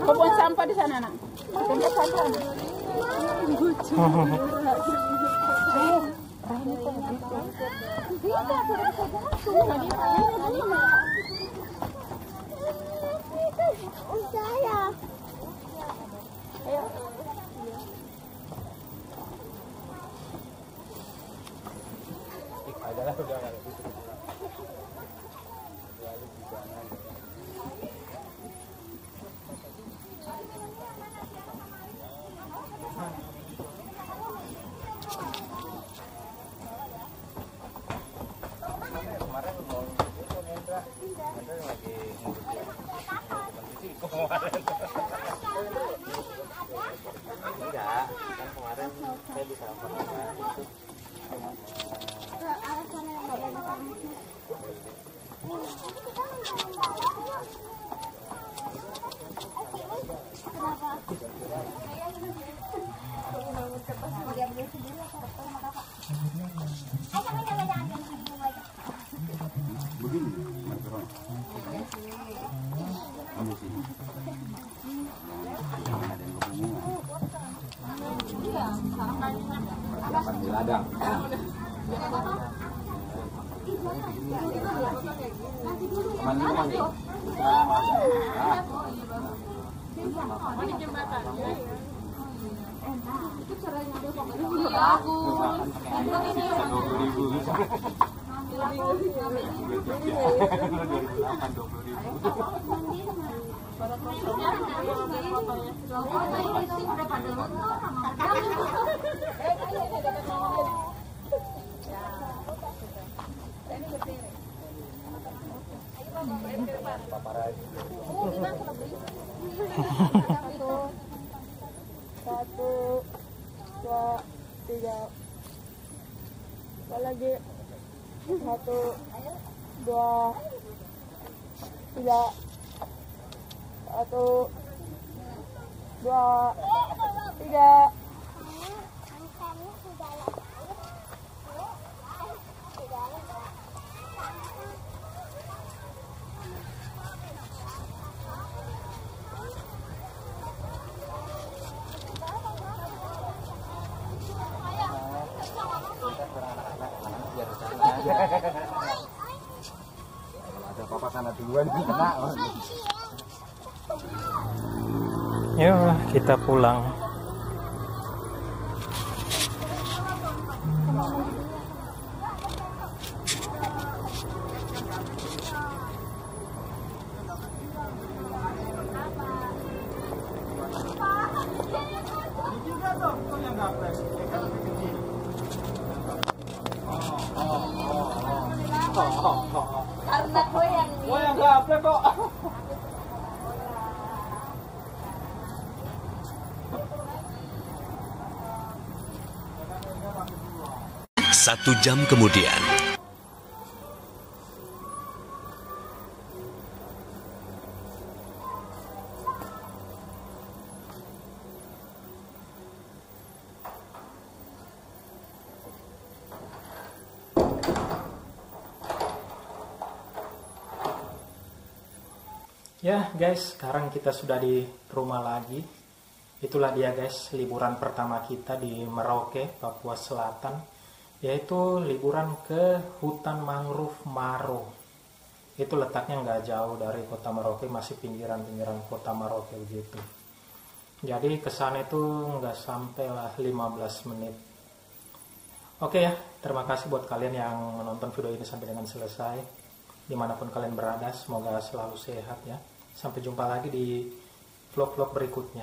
Kau buang sampah di sana, nak. Tempat sampah. Enggak, kan kemarin saya bisa pertemuan itu. Begini, Markeron. Kamu sini. Jangan ada yang kebingungan. Persiapan di ladang. Kemana? Satu, dua, tiga. Apa lagi? Satu, dua, tiga. Satu, dua, tiga. Kalau ada apa-apa sana duluan kena. Yuk kita pulang. Karena gue yang gaple kok. Satu jam kemudian. Ya guys, sekarang kita sudah di rumah lagi. Itulah dia guys, liburan pertama kita di Merauke, Papua Selatan, yaitu liburan ke hutan mangrove Maro. Itu letaknya nggak jauh dari kota Merauke, masih pinggiran-pinggiran kota Merauke begitu. Jadi kesana itu nggak sampai lah 15 menit. Oke ya, terima kasih buat kalian yang menonton video ini sampai dengan selesai. Dimanapun kalian berada, semoga selalu sehat ya. Sampai jumpa lagi di vlog-vlog berikutnya.